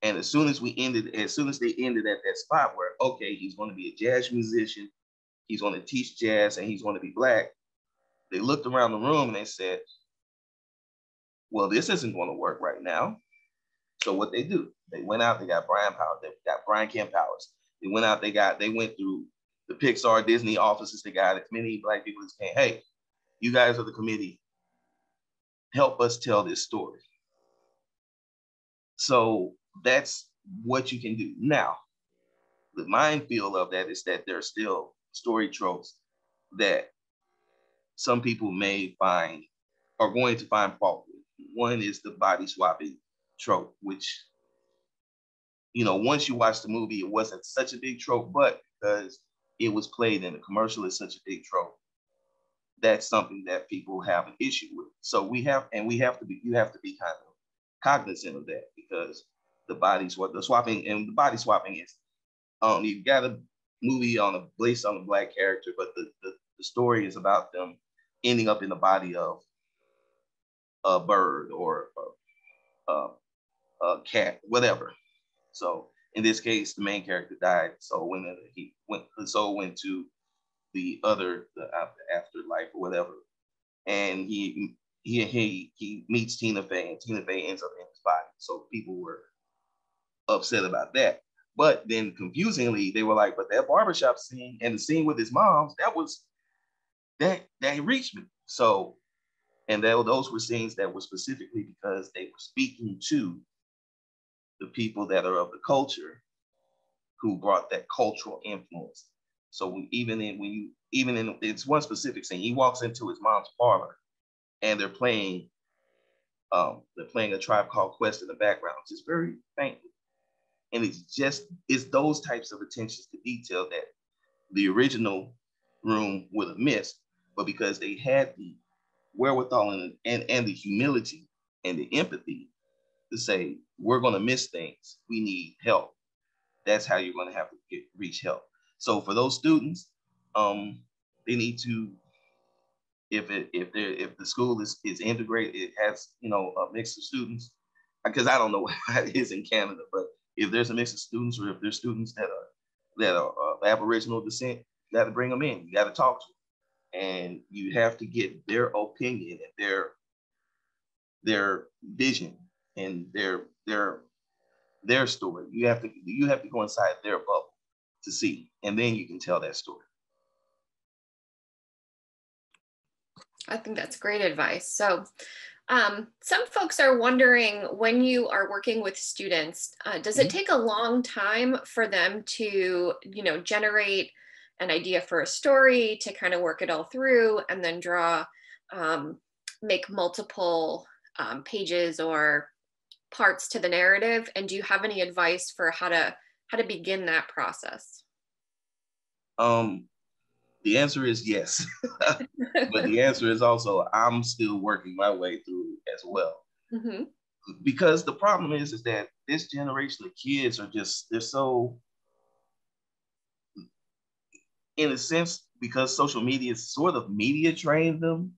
And as soon as they ended at that spot where, okay, he's going to be a jazz musician, he's going to teach jazz, and he's going to be Black, they looked around the room and they said, well, this isn't going to work right now. So what they do, they went out, they got Brian Kemp Powers. They went out, they went through the Pixar, Disney offices, they got as many Black people as can. Hey, you guys are the committee, help us tell this story. So that's what you can do. Now, the minefield of that is that there are still story tropes that some people are going to find fault with. One is the body swapping trope, which, you know, once you watch the movie, it wasn't such a big trope, but because it was played in a commercial, it's such a big trope. That's something that people have an issue with. So you have to be kind of cognizant of that, because the body swapping is, you got a movie based on a Black character, but the story is about them ending up in the body of a bird or a cat, whatever. So in this case, the main character died. So his soul went to the afterlife or whatever, and he meets Tina Fey, and Tina Fey ends up in his body. So people were upset about that. But then confusingly, they were like, but that barbershop scene and the scene with his moms, that reached me. So, and those were scenes that were specifically because they were speaking to the people that are of the culture who brought that cultural influence. So it's one specific scene, he walks into his mom's parlor and they're playing A Tribe Called Quest in the background, just very faintly. And it's those types of attentions to detail that the original room would have missed, but because they had the wherewithal and the humility and the empathy to say, we're going to miss things, we need help. That's how you're going to have to reach help. So for those students, they need to, if the school is integrated, it has, you know, a mix of students, because I don't know how it is in Canada, but if there's a mix of students, or if there's students that are Aboriginal descent, you got to bring them in. You got to talk to them, and you have to get their opinion and their vision and their story. You have to go inside their bubble to see, and then you can tell that story. I think that's great advice. So some folks are wondering, when you are working with students, does it take a long time for them to, you know, generate an idea for a story, to kind of work it all through, and then make multiple pages or parts to the narrative? And do you have any advice for how to begin that process? The answer is yes, but the answer is also, I'm still working my way through it as well. Mm-hmm. Because the problem is that this generation of kids they're so, in a sense, because social media is sort of media trained them.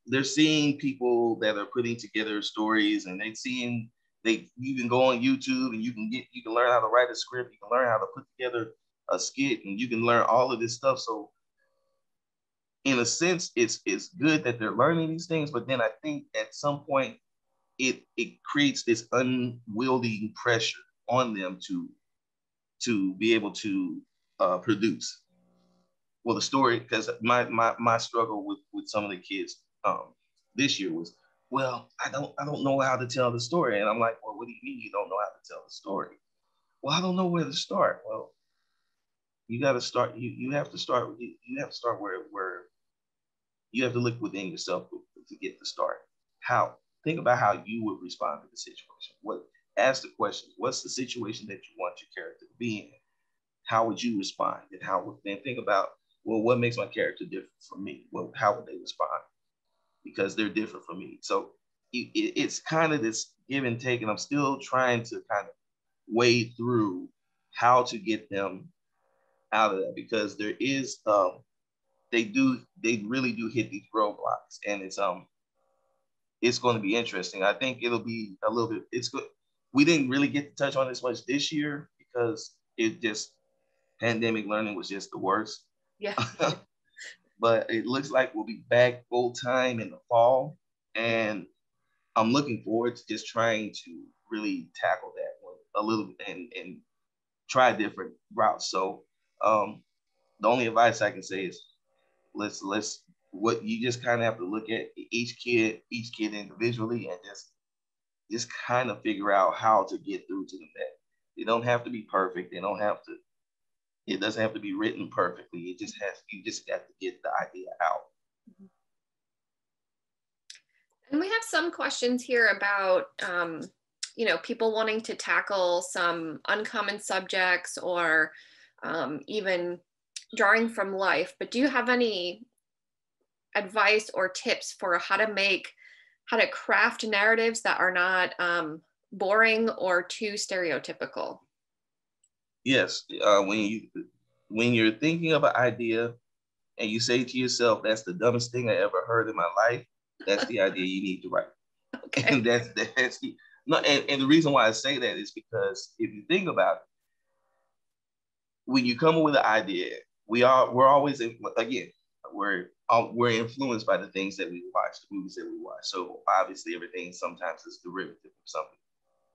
They're seeing people that are putting together stories, and you can go on YouTube and you can learn how to write a script, you can learn how to put together a skit, and you can learn all of this stuff. So in a sense, it's good that they're learning these things, but then I think at some point it creates this unwieldy pressure on them to be able to produce. Well, the story, because my struggle with some of the kids this year was, well, I don't know how to tell the story. And I'm like, well, what do you mean you don't know how to tell the story? Well, I don't know where to start. Well, you got to start. You have to start where you have to look within yourself to get the start. How? Think about how you would respond to the situation. Ask the question, what's the situation that you want your character to be in? How would you respond? And then think about, well, what makes my character different from me? Well, how would they respond? Because they're different from me. So it's kind of this give and take, and I'm still trying to kind of wade through how to get them out of that, because there is they really do hit these roadblocks, and it's going to be interesting. I think it'll be a little bit, it's good. We didn't really get to touch on this much this year because pandemic learning was just the worst. Yeah. But it looks like we'll be back full time in the fall. And I'm looking forward to just trying to really tackle that one a little bit and try different routes. So the only advice I can say is let's what you just kind of have to look at each kid individually and just kind of figure out how to get through to the net. They don't have to be perfect. It doesn't have to be written perfectly. You just got to get the idea out. And we have some questions here about, people wanting to tackle some uncommon subjects or even drawing from life. But do you have any advice or tips for how to craft narratives that are not boring or too stereotypical? Yes, when you're thinking of an idea and you say to yourself, "That's the dumbest thing I ever heard in my life," that's the idea you need to write. Okay. And that's and the reason why I say that is because if you think about it, when you come up with an idea, we're always we're influenced by the things that we watch, the movies that we watch. So obviously everything sometimes is derivative of something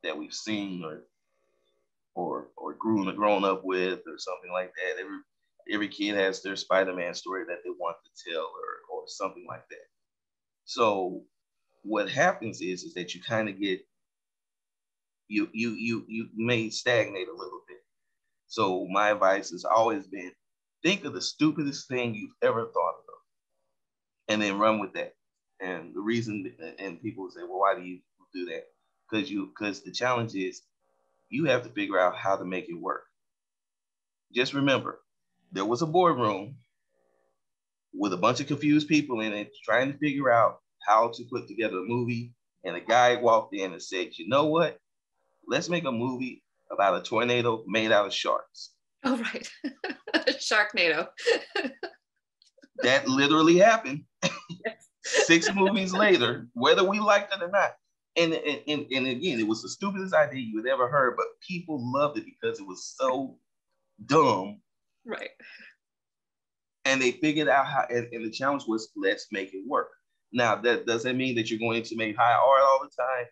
that we've seen or grown up with or something like that. Every kid has their Spider-Man story that they want to tell or something like that. So what happens is that you kind of get you may stagnate a little bit. So my advice has always been, think of the stupidest thing you've ever thought of and then run with that. And the reason, and people say, well, why do you do that? Because the challenge is you have to figure out how to make it work. Just remember, there was a boardroom with a bunch of confused people in it trying to figure out how to put together a movie. And a guy walked in and said, you know what? Let's make a movie about a tornado made out of sharks. Oh, right. Sharknado. That literally happened. Yes. 6 movies later, whether we liked it or not. And again, it was the stupidest idea you had ever heard, but people loved it because it was so dumb. Right. And they figured out how, and the challenge was, let's make it work. Now, that doesn't mean that you're going to make high art all the time.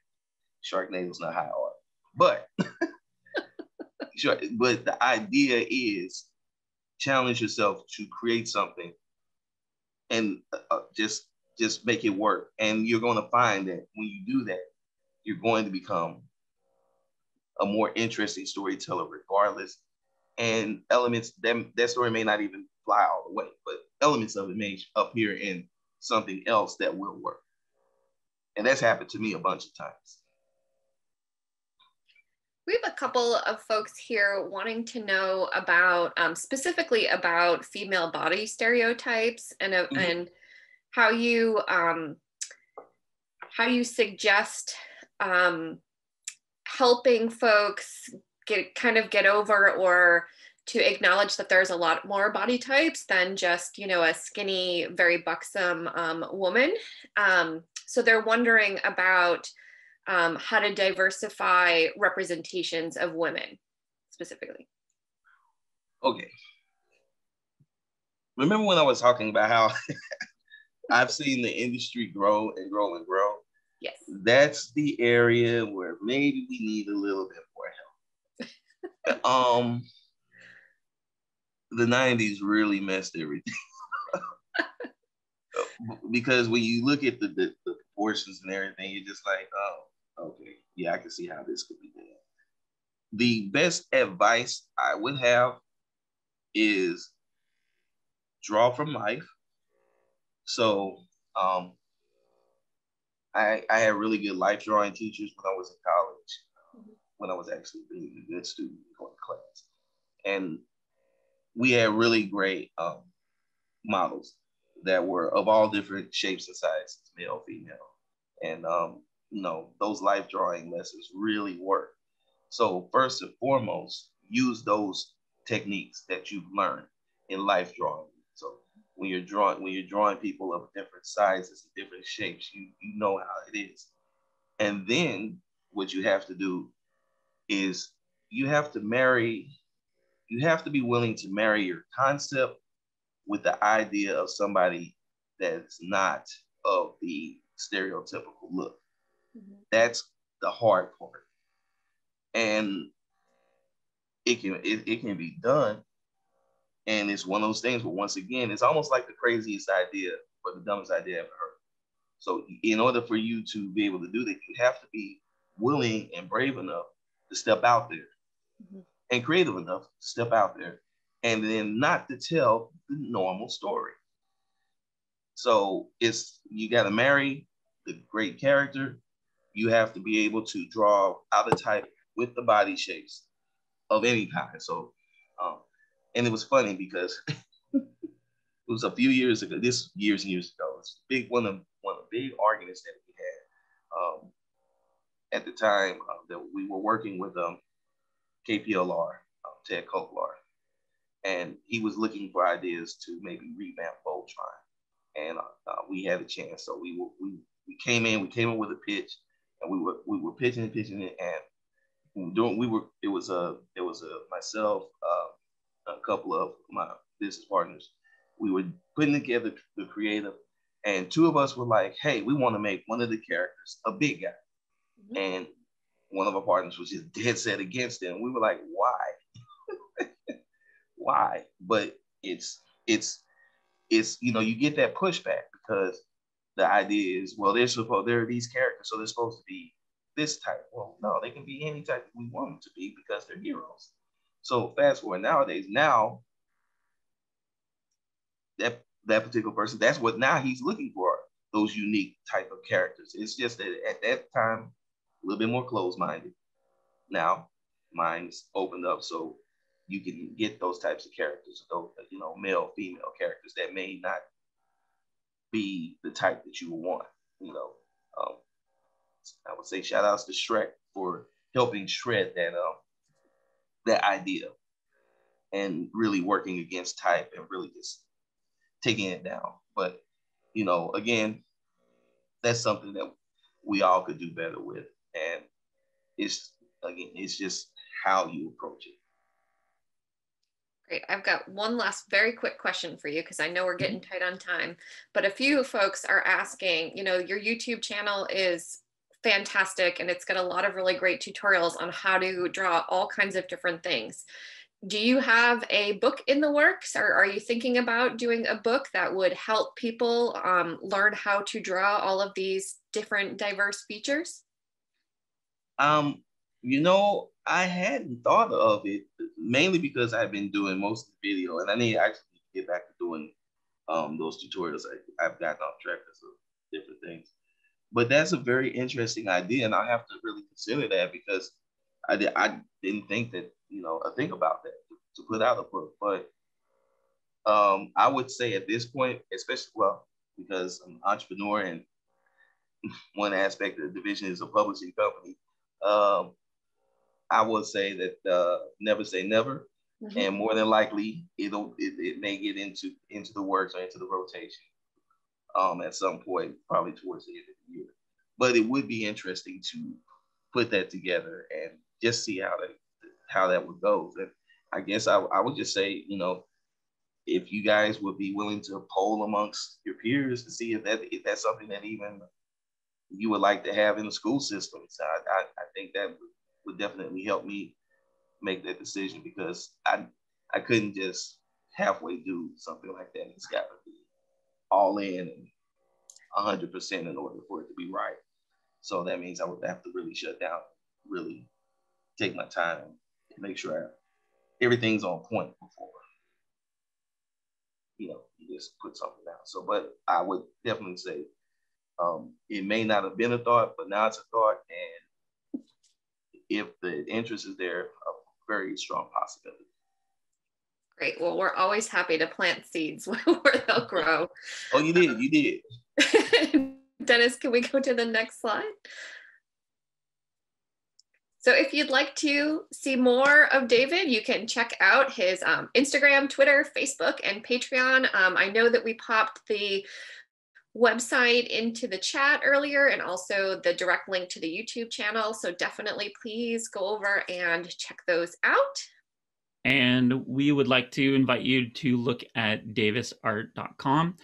Sharknado's not high art. But, but the idea is challenge yourself to create something and just make it work. And you're going to find that when you do that, you're going to become a more interesting storyteller regardless. And elements, that story may not even fly all the way, but elements of it may appear in something else that will work. And that's happened to me a bunch of times. We have a couple of folks here wanting to know about, specifically about female body stereotypes and and how you suggest helping folks get over or to acknowledge that there's a lot more body types than just, a skinny, very buxom woman. So they're wondering about how to diversify representations of women specifically. Okay. Remember when I was talking about how I've seen the industry grow and grow and grow? Yes. That's the area where maybe we need a little bit more help. The 90s really messed everything. Because when you look at the proportions and everything, you're just like, oh, okay, yeah, I can see how this could be done. The best advice I would have is draw from life. So I had really good life drawing teachers when I was in college, when I was actually being a good student going to class. And we had really great models that were of all different shapes and sizes, male, female. And, those life drawing lessons really work. So first and foremost, use those techniques that you've learned in life drawing. So when you're drawing people of different sizes, different shapes, you know how it is. And then what you have to do is you have to be willing to marry your concept with the idea of somebody that's not of the stereotypical look. Mm-hmm. That's the hard part. And it can be done. And it's one of those things, but once again, it's almost like the craziest idea or the dumbest idea ever heard. So in order for you to be able to do that, you have to be willing and brave enough to step out there, mm-hmm. and creative enough to step out there, and then not to tell the normal story. So you got to marry the great character. You have to be able to draw out a type with the body shapes of any kind. So, and it was funny because it was a few years ago, years and years ago. It's one of the big arguments that we had at the time that we were working with KPLR, Ted Koklar, and he was looking for ideas to maybe revamp Voltron, and we had a chance. So we came in with a pitch, and we were pitching it, and it was myself, a couple of my business partners. We were putting together the creative, and two of us were like, hey, we want to make one of the characters a big guy. Mm-hmm. And one of our partners was just dead set against it. And we were like, why? Why? But it's you get that pushback because the idea is, well, there are these characters, so they're supposed to be this type. Well, no, they can be any type that we want them to be because they're heroes. So fast forward nowadays, now that particular person, that's what now he's looking for, those unique type of characters. It's just that at that time, a little bit more closed-minded. Now, mine's opened up so you can get those types of characters, those, male, female characters that may not be the type that you would want. I would say shout outs to Shrek for helping shred that idea and really working against type and really just taking it down. But, again, that's something that we all could do better with. And it's just how you approach it. Great. I've got one last very quick question for you because I know we're getting tight on time, but a few folks are asking, your YouTube channel is fantastic and it's got a lot of really great tutorials on how to draw all kinds of different things. Do you have a book in the works, or are you thinking about doing a book that would help people learn how to draw all of these different diverse features? I hadn't thought of it, mainly because I've been doing most of the video, and I need to actually get back to doing those tutorials. I've gotten off track of different things. But that's a very interesting idea, and I have to really consider that because I didn't think that, think about that to put out a book. But I would say at this point, especially, because I'm an entrepreneur and one aspect of the division is a publishing company, I would say that never say never, mm-hmm. and more than likely it may get into the works or into the rotation at some point, probably towards the end of the year. But it would be interesting to put that together and just see how that would go. And I guess I would just say, if you guys would be willing to poll amongst your peers to see if that's something that even you would like to have in the school system. So I think that would definitely help me make that decision, because I couldn't just halfway do something like that. It's got to be all in and 100% in order for it to be right. So that means I would have to really shut down, really take my time, and make sure everything's on point before, you just put something out. So, but I would definitely say it may not have been a thought, but now it's a thought. And if the interest is there, a very strong possibility. Great. Well, we're always happy to plant seeds where they'll grow. Oh, you did. Dennis, can we go to the next slide? So if you'd like to see more of David, you can check out his Instagram, Twitter, Facebook, and Patreon. I know that we popped the website into the chat earlier and also the direct link to the YouTube channel. So definitely please go over and check those out. And we would like to invite you to look at davisart.com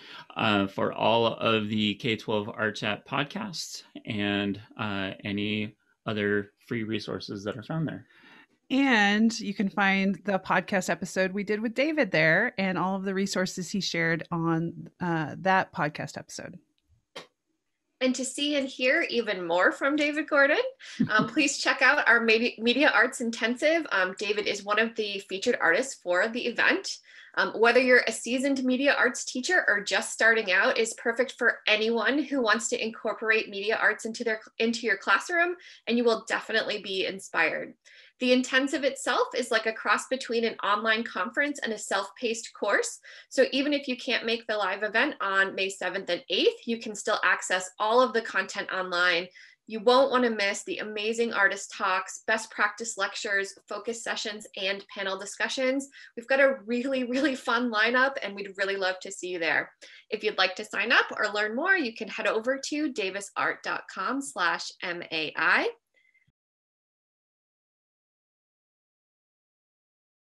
for all of the K12 Art Chat podcasts and any other free resources that are found there. And you can find the podcast episode we did with David there and all of the resources he shared on that podcast episode. And to see and hear even more from David Gorden, please check out our Media Arts Intensive. David is one of the featured artists for the event. Whether you're a seasoned media arts teacher or just starting out, is perfect for anyone who wants to incorporate media arts into your classroom, and you will definitely be inspired. The intensive itself is like a cross between an online conference and a self-paced course. So even if you can't make the live event on May 7th and 8th, you can still access all of the content online. You won't want to miss the amazing artist talks, best practice lectures, focus sessions, and panel discussions. We've got a really, really fun lineup, and we'd really love to see you there. If you'd like to sign up or learn more, you can head over to davisart.com/MAI.